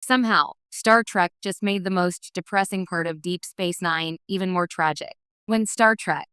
somehow, Star Trek just made the most depressing part of Deep Space Nine even more tragic. When Star Trek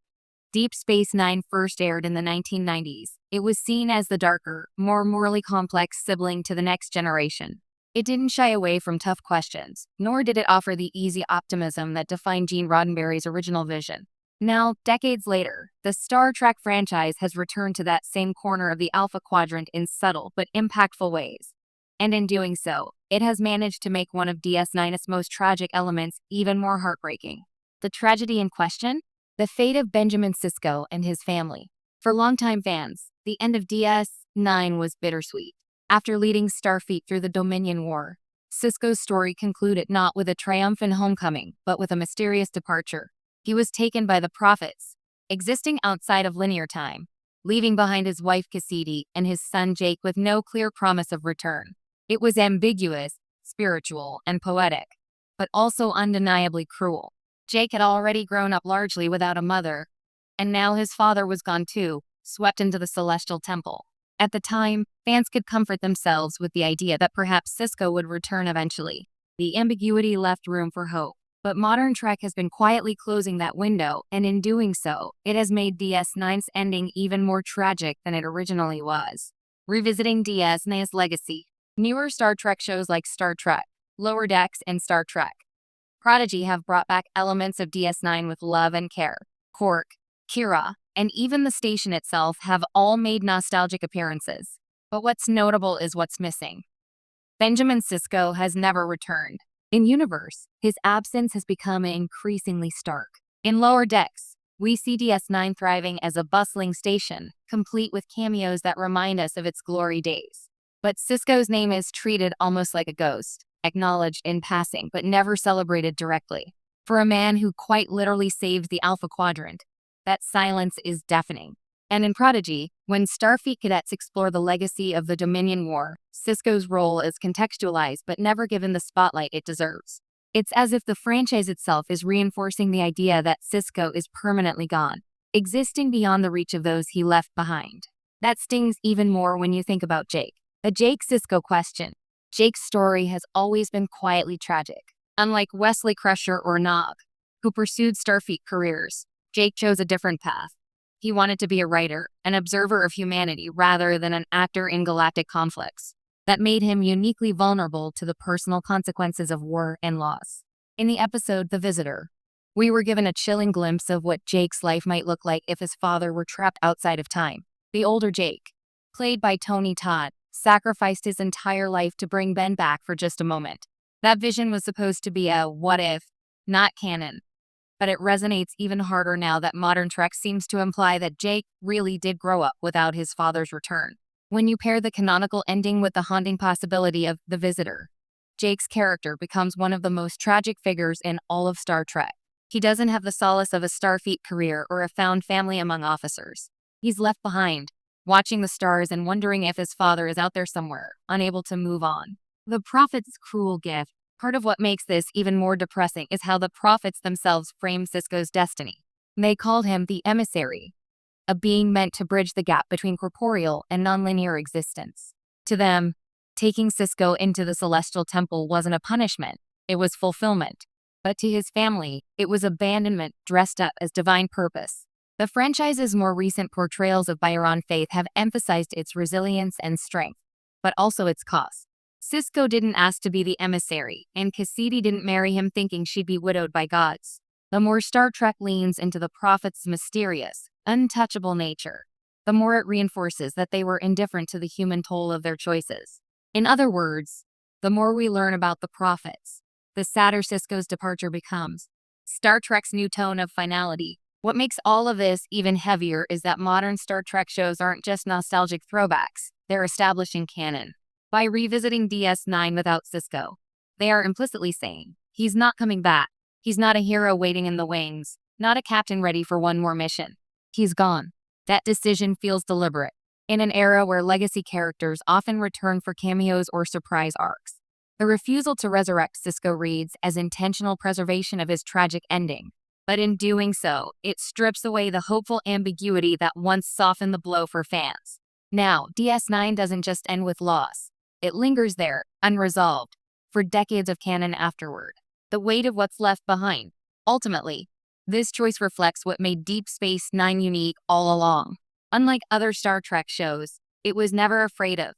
Deep Space Nine first aired in the 1990s, it was seen as the darker, more morally complex sibling to The Next Generation. It didn't shy away from tough questions, nor did it offer the easy optimism that defined Gene Roddenberry's original vision. Now, decades later, the Star Trek franchise has returned to that same corner of the Alpha Quadrant in subtle but impactful ways. And in doing so, it has managed to make one of DS9's most tragic elements even more heartbreaking. The tragedy in question? The fate of Benjamin Sisko and his family. For longtime fans, the end of DS9 was bittersweet. After leading Starfleet through the Dominion War, Sisko's story concluded not with a triumphant homecoming, but with a mysterious departure. He was taken by the Prophets, existing outside of linear time, leaving behind his wife Cassidy and his son Jake with no clear promise of return. It was ambiguous, spiritual, and poetic, but also undeniably cruel. Jake had already grown up largely without a mother, and now his father was gone too, swept into the Celestial Temple. At the time, fans could comfort themselves with the idea that perhaps Sisko would return eventually. The ambiguity left room for hope. But modern Trek has been quietly closing that window, and in doing so, it has made DS9's ending even more tragic than it originally was. Revisiting DS9's legacy. Newer Star Trek shows like Star Trek, Lower Decks, and Star Trek Prodigy have brought back elements of DS9 with love and care. Quark, Kira, and even the station itself have all made nostalgic appearances. But what's notable is what's missing. Benjamin Sisko has never returned. In universe, his absence has become increasingly stark. In Lower Decks, we see DS9 thriving as a bustling station, complete with cameos that remind us of its glory days. But Sisko's name is treated almost like a ghost, acknowledged in passing but never celebrated directly. For a man who quite literally saved the Alpha Quadrant, that silence is deafening. And in Prodigy, when Starfleet cadets explore the legacy of the Dominion War, Sisko's role is contextualized but never given the spotlight it deserves. It's as if the franchise itself is reinforcing the idea that Sisko is permanently gone, existing beyond the reach of those he left behind. That stings even more when you think about Jake. The Jake-Sisko question. Jake's story has always been quietly tragic. Unlike Wesley Crusher or Nog, who pursued Starfleet careers, Jake chose a different path. He wanted to be a writer, an observer of humanity rather than an actor in galactic conflicts. That made him uniquely vulnerable to the personal consequences of war and loss. In the episode The Visitor, we were given a chilling glimpse of what Jake's life might look like if his father were trapped outside of time. The older Jake, played by Tony Todd, sacrificed his entire life to bring Ben back for just a moment. That vision was supposed to be a what if, not canon. But it resonates even harder now that modern Trek seems to imply that Jake really did grow up without his father's return. When you pair the canonical ending with the haunting possibility of The Visitor, Jake's character becomes one of the most tragic figures in all of Star Trek. He doesn't have the solace of a Starfleet career or a found family among officers. He's left behind, watching the stars and wondering if his father is out there somewhere, unable to move on. The Prophet's cruel gift. Part of what makes this even more depressing is how the Prophets themselves frame Sisko's destiny. They called him the emissary, a being meant to bridge the gap between corporeal and nonlinear existence. To them, taking Sisko into the Celestial Temple wasn't a punishment, it was fulfillment. But to his family, it was abandonment dressed up as divine purpose. The franchise's more recent portrayals of Byron Faith have emphasized its resilience and strength, but also its cost. Sisko didn't ask to be the emissary, and Cassidy didn't marry him thinking she'd be widowed by gods. The more Star Trek leans into the Prophet's mysterious, untouchable nature, the more it reinforces that they were indifferent to the human toll of their choices. In other words, the more we learn about the Prophets, the sadder Sisko's departure becomes. Star Trek's new tone of finality. What makes all of this even heavier is that modern Star Trek shows aren't just nostalgic throwbacks, they're establishing canon. By revisiting DS9 without Sisko, they are implicitly saying, he's not coming back. He's not a hero waiting in the wings, not a captain ready for one more mission. He's gone. That decision feels deliberate. In an era where legacy characters often return for cameos or surprise arcs, the refusal to resurrect Sisko reads as intentional preservation of his tragic ending. But in doing so, it strips away the hopeful ambiguity that once softened the blow for fans. Now, DS9 doesn't just end with loss. It lingers there, unresolved. for decades of canon afterward. The weight of what's left behind. Ultimately, this choice reflects what made Deep Space Nine unique all along. Unlike other Star Trek shows, it was never afraid of